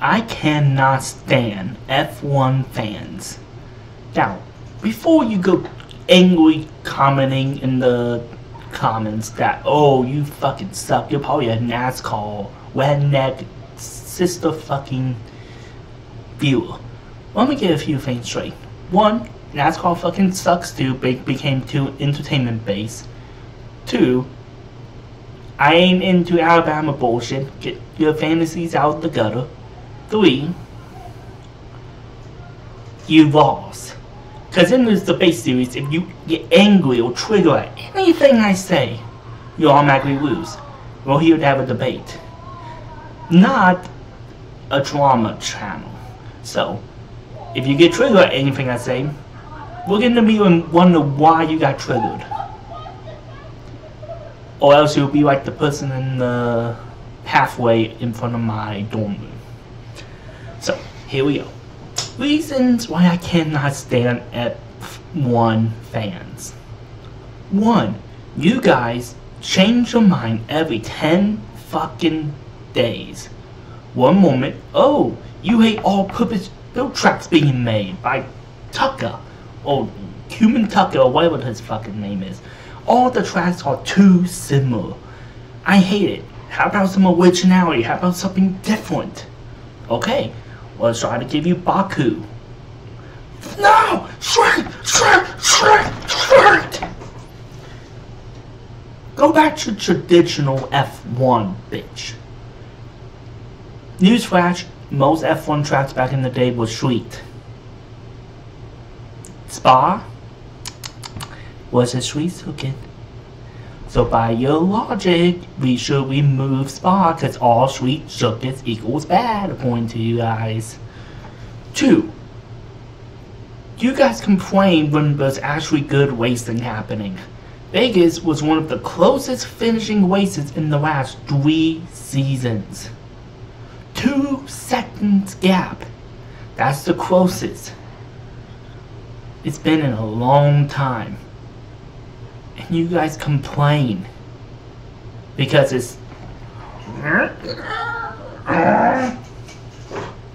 I cannot stand F1 fans. Now, before you go angry commenting in the comments that, oh, you fucking suck, you're probably a NASCAR redneck sister fucking viewer. Let me get a few things straight. One, NASCAR fucking sucks too, became too entertainment based. Two, I ain't into Alabama bullshit, get your fantasies out the gutter. Three, you lost. Because in this debate series, if you get angry or trigger at anything I say, you automatically lose. We're here to have a debate, not a drama channel. So, if you get triggered at anything I say, look into me and wonder why you got triggered. Or else you'll be like the person in the pathway in front of my dorm room. So, here we go. Reasons why I cannot stand F1 fans. 1. You guys change your mind every 10 fucking days. One moment, oh, you hate all-purpose build tracks being made by Tucker, or Human Tucker, or whatever his fucking name is. All the tracks are too similar. I hate it. How about some originality? How about something different? Okay. Let's try to give you Baku. No! Shrek! Go back to traditional F1, bitch. Newsflash, most F1 tracks back in the day was street. Spa was a street circuit. So by your logic, we should remove Spa because all street circuits equals bad, according to you guys. 2. You guys complain when there's actually good racing happening. Vegas was one of the closest finishing races in the last 3 seasons. 2 seconds gap. That's the closest. It's been in a long time. And you guys complain because it's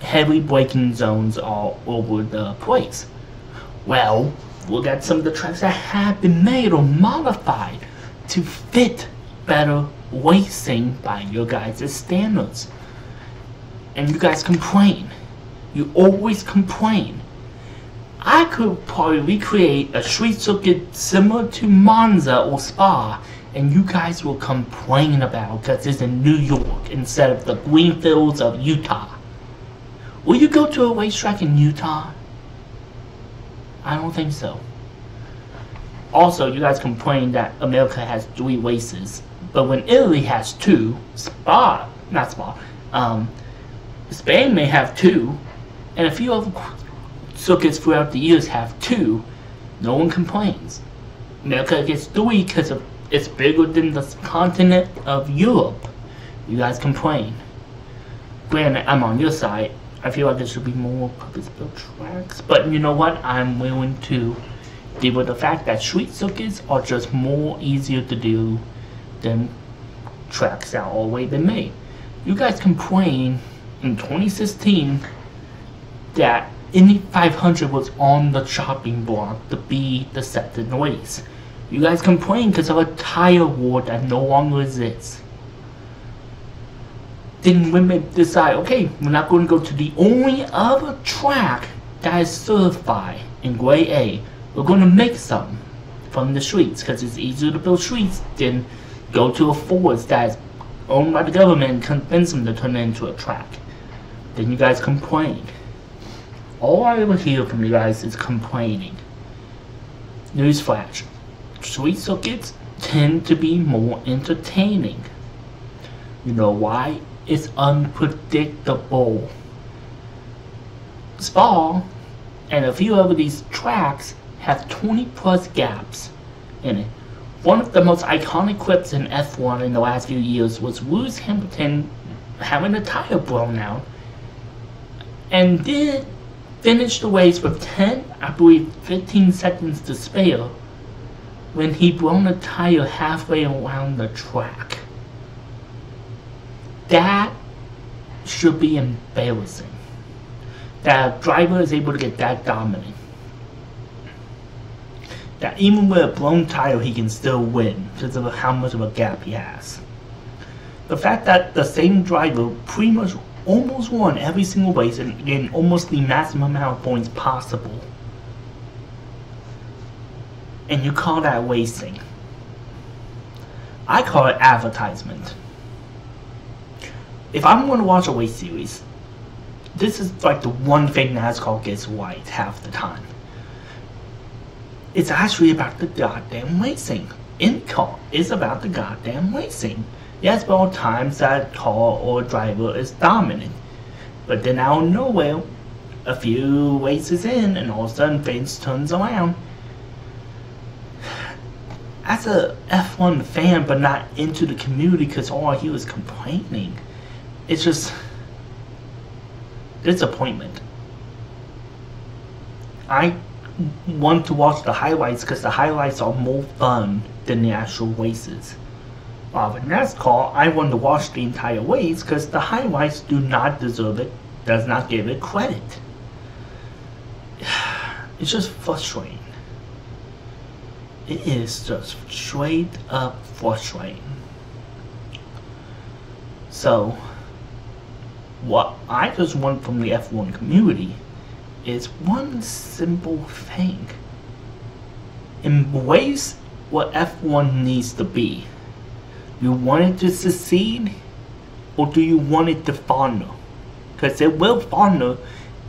heavy braking zones all over the place. Well, look at some of the tracks that have been made or modified to fit better racing by your guys' standards. And you guys complain. You always complain. I could probably recreate a street circuit similar to Monza or Spa, and you guys will complain about because it's in New York instead of the green fields of Utah. Will you go to a racetrack in Utah? I don't think so. Also, you guys complain that America has 3 races, but when Italy has 2, Spain may have 2, and a few other circuits throughout the years have 2, no one complains. America gets 3 because it's bigger than the continent of Europe. You guys complain. Granted, I'm on your side. I feel like there should be more purpose-built tracks, but you know what? I'm willing to deal with the fact that street circuits are just more easier to do than tracks that are already been made. You guys complain in 2016 that Indy 500 was on the chopping block to be the second race. You guys complain because of a tire war that no longer exists. Then women decide, okay, we're not going to go to the only other track that is certified in grade A. We're going to make some from the streets because it's easier to build streets than go to a forest that is owned by the government and convince them to turn it into a track. Then you guys complain. All I ever hear from you guys is complaining. Newsflash. Street circuits tend to be more entertaining. You know why? It's unpredictable. Spa and a few of these tracks have 20+ gaps in it. One of the most iconic clips in F1 in the last few years was Lewis Hamilton having a tire blown out and did finish the race with 15 seconds to spare when he blown a tire halfway around the track. That should be embarrassing that a driver is able to get that dominant. That even with a blown tire, he can still win because of how much of a gap he has. The fact that the same driver pretty much almost won every single race and getting almost the maximum amount of points possible. And you call that racing. I call it advertisement. If I'm going to watch a race series, this is like the one thing NASCAR gets right half the time. It's actually about the goddamn racing. IndyCar is about the goddamn racing. Yes, there are times that car or driver is dominant. But then out of nowhere, a few races in, and all of a sudden things turns around. As a F1 fan, but not into the community because all I hear is complaining. It's just disappointment. I want to watch the highlights because the highlights are more fun than the actual races. With NASCAR, I want to watch the entire race because the highlights do not deserve it, does not give it credit. It's just frustrating. It is just straight up frustrating. So, what I just want from the F1 community is one simple thing. Embrace what F1 needs to be. You want it to succeed, or do you want it to founder? Because it will founder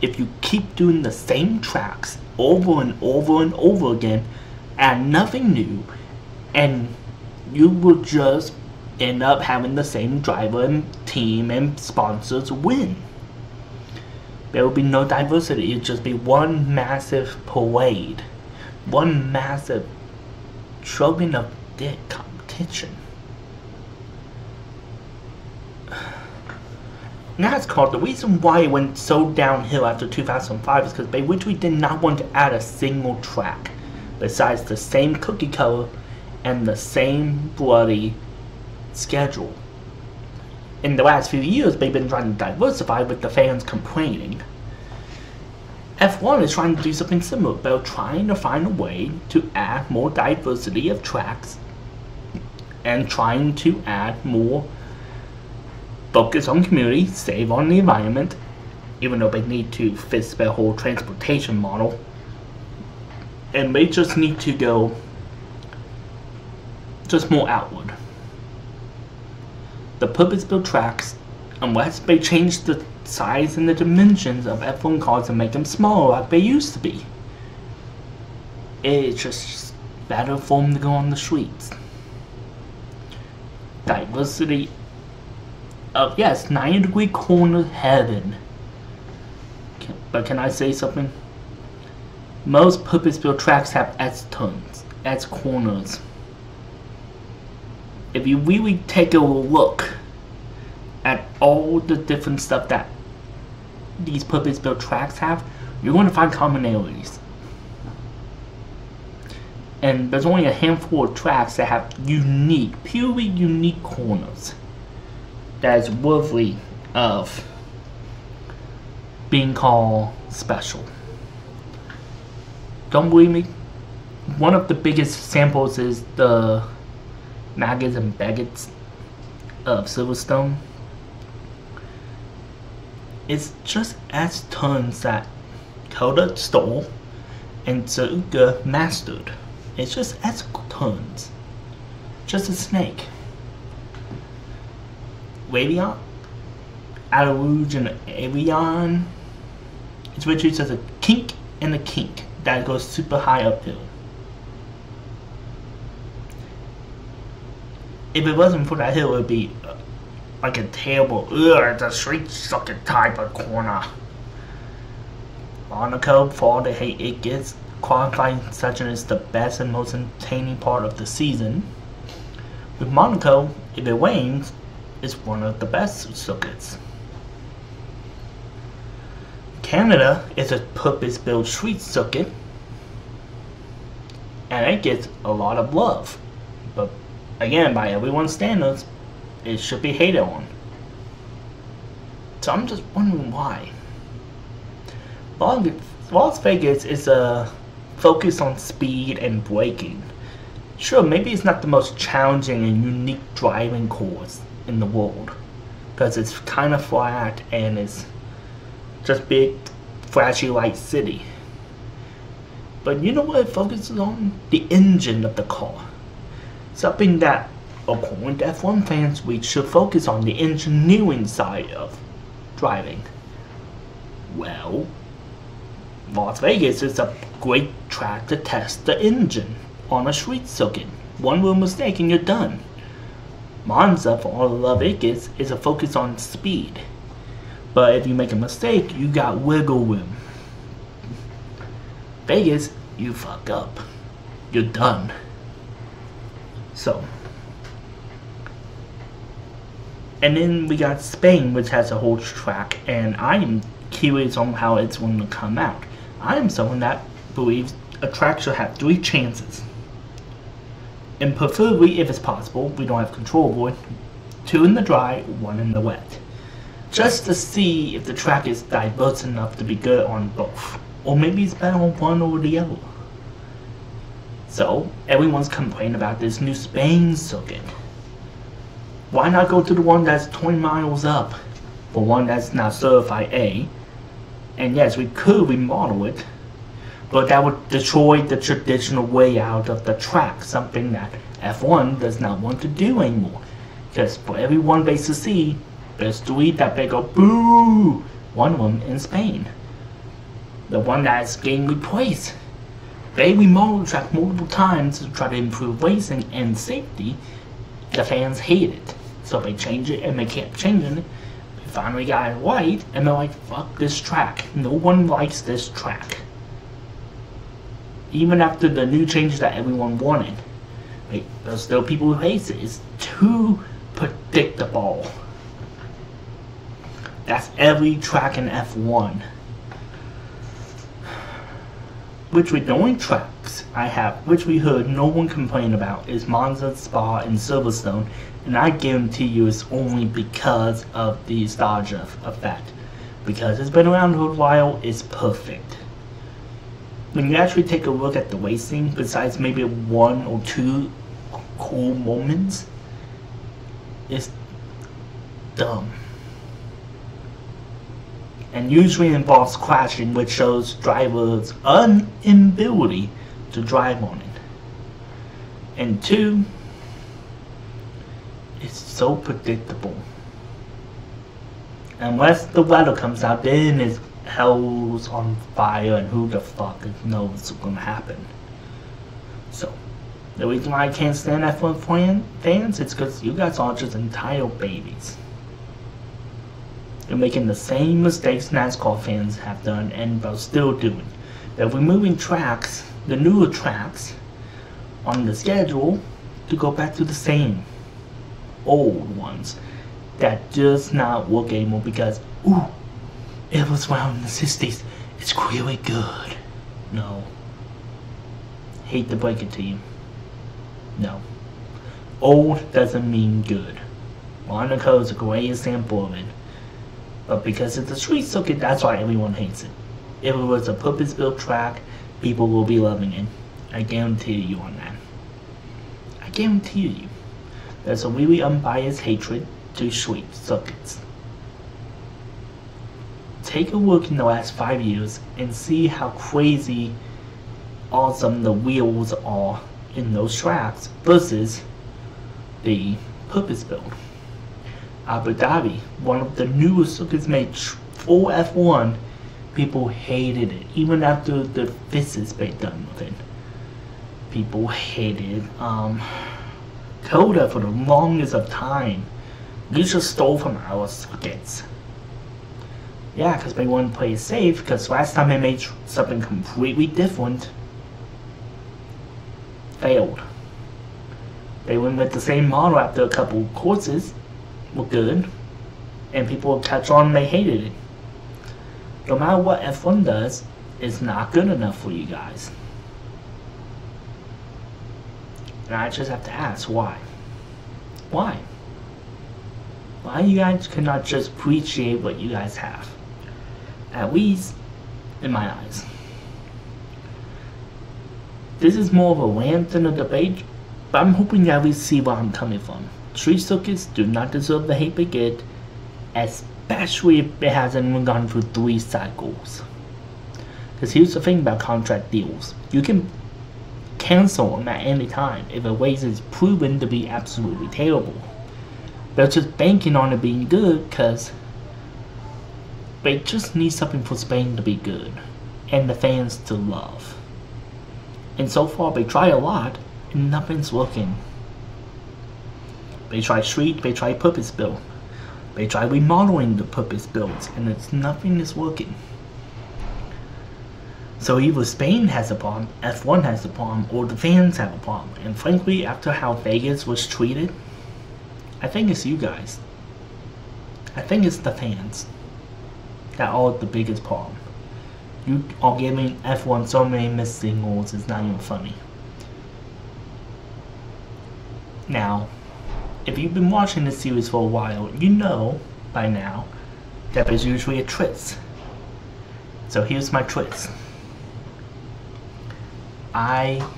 if you keep doing the same tracks over and over and over again, add nothing new, and you will just end up having the same driver and team and sponsors win. There will be no diversity. It'll just be one massive parade, one massive shoving of dick competition. NASCAR, the reason why it went so downhill after 2005 is because they literally did not want to add a single track besides the same cookie color and the same bloody schedule. In the last few years, they've been trying to diversify with the fans complaining. F1 is trying to do something similar. They're trying to find a way to add more diversity of tracks and trying to add more focus on community, save on the environment, even though they need to fix their whole transportation model. And they just need to go just more outward. The purpose-built tracks, unless they change the size and the dimensions of F1 cars and make them smaller like they used to be, it's just better for them to go on the streets. Diversity of, yes, 90-degree corner heaven. But can I say something? Most purpose-built tracks have S-turns, S-corners. If you really take a look at all the different stuff that these purpose-built tracks have, you're going to find commonalities. And there's only a handful of tracks that have unique, purely unique corners that is worthy of being called special. Don't believe me? One of the biggest samples is the Maggots and Baggots of Silverstone. It's just S-turns that Coda stole and Suzuka mastered. It's just S-turns. Just a snake. Radeon, Rouge, and Avion. It's literally just a kink and a kink that goes super high uphill. If it wasn't for that hill, it would be like a terrible, it's a street sucking type of corner. Monaco, for all the hate it gets, qualifying section is the best and most entertaining part of the season. With Monaco, if it rains, it's one of the best circuits. Canada is a purpose-built street circuit, and it gets a lot of love. But again, by everyone's standards, it should be hated on. So I'm just wondering why. Las Vegas is a focus on speed and braking. Sure, maybe it's not the most challenging and unique driving course in the world, because it's kind of flat and it's just big, flashy light city. But you know what it focuses on? The engine of the car. Something that, according to F1 fans, we should focus on the engineering side of driving. Well, Las Vegas is a great track to test the engine on a street circuit. One little mistake and you're done. Monza, for all of Vegas, is a focus on speed. But if you make a mistake, you got wiggle room. Vegas, you fuck up. You're done. So. And then we got Spain, which has a whole track, and I am curious on how it's going to come out. I am someone that believes a track should have 3 chances. And preferably, if it's possible, we don't have control over it, 2 in the dry, 1 in the wet. Just to see if the track is diverse enough to be good on both. Or maybe it's better on one or the other. So, everyone's complaining about this new Spain circuit. Why not go to the one that's 20 miles up? For one that's not certified A. And yes, we could remodel it, but that would destroy the traditional layout of the track, something that F1 does not want to do anymore. Because for every one race to see, there's 3 that they go boo! One of them in Spain. The one that's getting replaced. They remodeled the track multiple times to try to improve racing and safety. The fans hate it. So they changed it and they kept changing it. They finally got it right and they're like, fuck this track. No one likes this track. Even after the new changes that everyone wanted. There's still people who hate it. It's too predictable. That's every track in F1. The only tracks I have, which we heard no one complain about, is Monza, Spa, and Silverstone, and I guarantee you it's only because of the nostalgia effect. Because it's been around for a while, it's perfect. When you actually take a look at the racing, besides maybe 1 or 2 cool moments, it's dumb. And usually involves crashing, which shows drivers' inability to drive on it. And 2, it's so predictable. Unless the weather comes out, then it's hell's on fire and who the fuck knows what's gonna happen. So, the reason why I can't stand F1 fans is because you guys are just entitled babies. They're making the same mistakes NASCAR fans have done and are still doing. They're removing tracks, the newer tracks, on the schedule to go back to the same old ones that just not work anymore because, ooh, it was around in the 60s. It's really good. No. Hate to break it to you. No. Old doesn't mean good. Monaco is a great example of it. But because it's a street circuit, that's why everyone hates it. If it was a purpose-built track, people will be loving it. I guarantee you on that. I guarantee you. There's a really unbiased hatred to street circuits. Take a look in the last 5 years and see how crazy awesome the wheels are in those tracks versus the purpose-built. Abu Dhabi, one of the newest circuits made for F1, people hated it. Even after the fixes they done with it, people hated Coda for the longest of time. You just stole from our circuits. Yeah, because they wanted to play it safe, because last time they made something completely different, failed. They went with the same model after a couple courses, were good, and people would catch on and they hated it. No matter what F1 does, it's not good enough for you guys. And I just have to ask, why? Why? Why you guys cannot just appreciate what you guys have? At least, in my eyes. This is more of a rant than a debate, but I'm hoping that we see where I'm coming from. Street circuits do not deserve the hate they get, especially if it hasn't even gone through 3 cycles. Because here's the thing about contract deals. You can cancel them at any time if a race is proven to be absolutely terrible. They're just banking on it being good because they just need something for Spain to be good and the fans to love. And so far they try a lot and nothing's working. They try street, they try purpose build. They try remodeling the purpose builds and nothing is working. So either Spain has a problem, F1 has a problem, or the fans have a problem. And frankly, after how Vegas was treated, I think it's you guys. I think it's the fans that are the biggest problem. You are giving F1 so many missed signals, it's not even funny. Now, if you've been watching this series for a while, you know by now that there's usually a twist. So here's my twist. I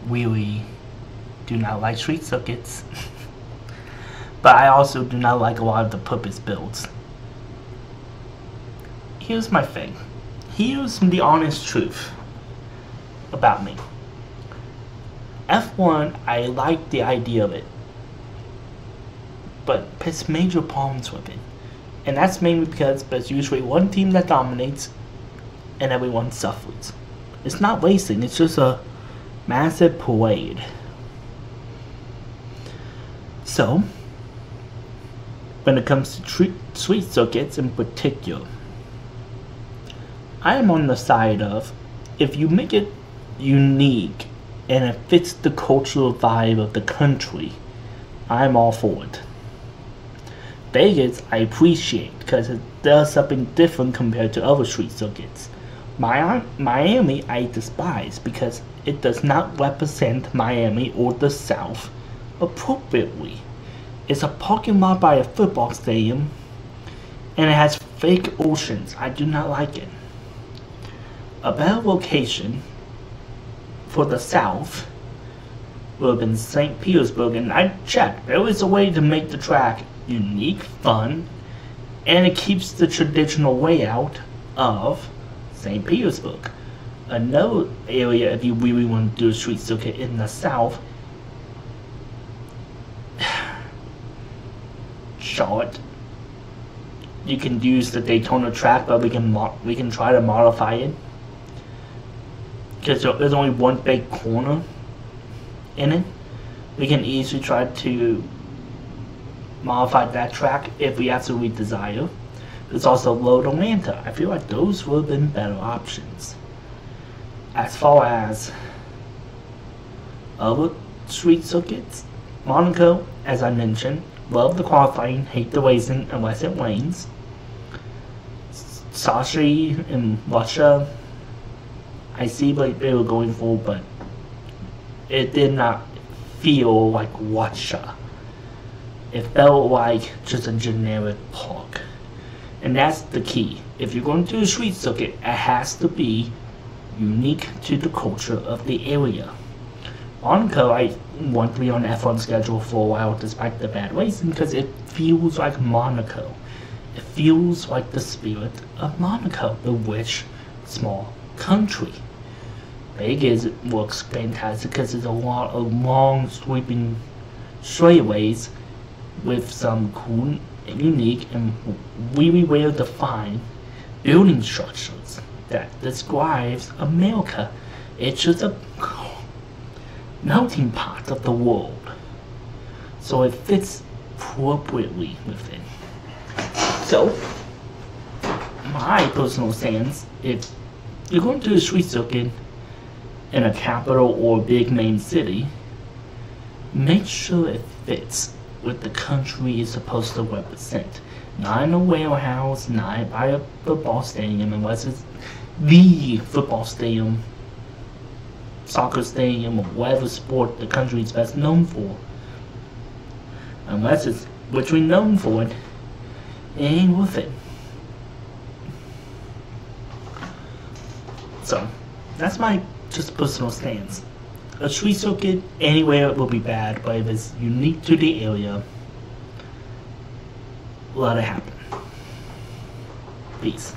really do not like street circuits. But I also do not like a lot of the purpose builds. Here's my thing. Here's the honest truth about me. F1, I like the idea of it. But there's major problems with it. And that's mainly because there's usually one team that dominates and everyone suffers. It's not racing, it's just a massive parade. So, when it comes to street circuits in particular, I am on the side of, if you make it unique and it fits the cultural vibe of the country, I'm all for it. Vegas, I appreciate because it does something different compared to other street circuits. Miami, I despise because it does not represent Miami or the South appropriately. It's a parking lot by a football stadium and it has fake oceans. I do not like it. A better location for the South would have been St. Petersburg, and I checked. There is a way to make the track unique, fun, and it keeps the traditional layout of St. Petersburg. Another area, if you really want to do a street circuit in the South, Charlotte. You can use the Daytona track, but we can try to modify it because there's only one big corner in it. We can easily try to modify that track if we absolutely desire. There's also Road Atlanta. I feel like those would have been better options. As far as other street circuits, Monaco, as I mentioned, love the qualifying, hate the racing unless it rains. Sochi in Russia, I see what they were going for, but it did not feel like Russia. It felt like just a generic park. And that's the key. If you're going to do a street circuit, it has to be unique to the culture of the area. Monaco, I want to be on the F1 schedule for a while despite the bad racing because it feels like Monaco. It feels like the spirit of Monaco, the rich, small country. Vegas works fantastic because there's a lot of long, sweeping straightaways with some cool, unique, and really well-defined building structures that describes America. It's just a melting pot of the world. So it fits appropriately within. So, my personal stance, if you're going to do a street circuit in a capital or big main city, make sure it fits what the country is supposed to represent. Not in a warehouse, not by a football stadium, unless it's the football stadium, soccer stadium, or whatever sport the country is best known for. Unless it's which we're known for, it ain't worth it. So, that's my just personal stance. A street circuit anywhere will be bad, but if it's unique to the area, let it happen. Peace.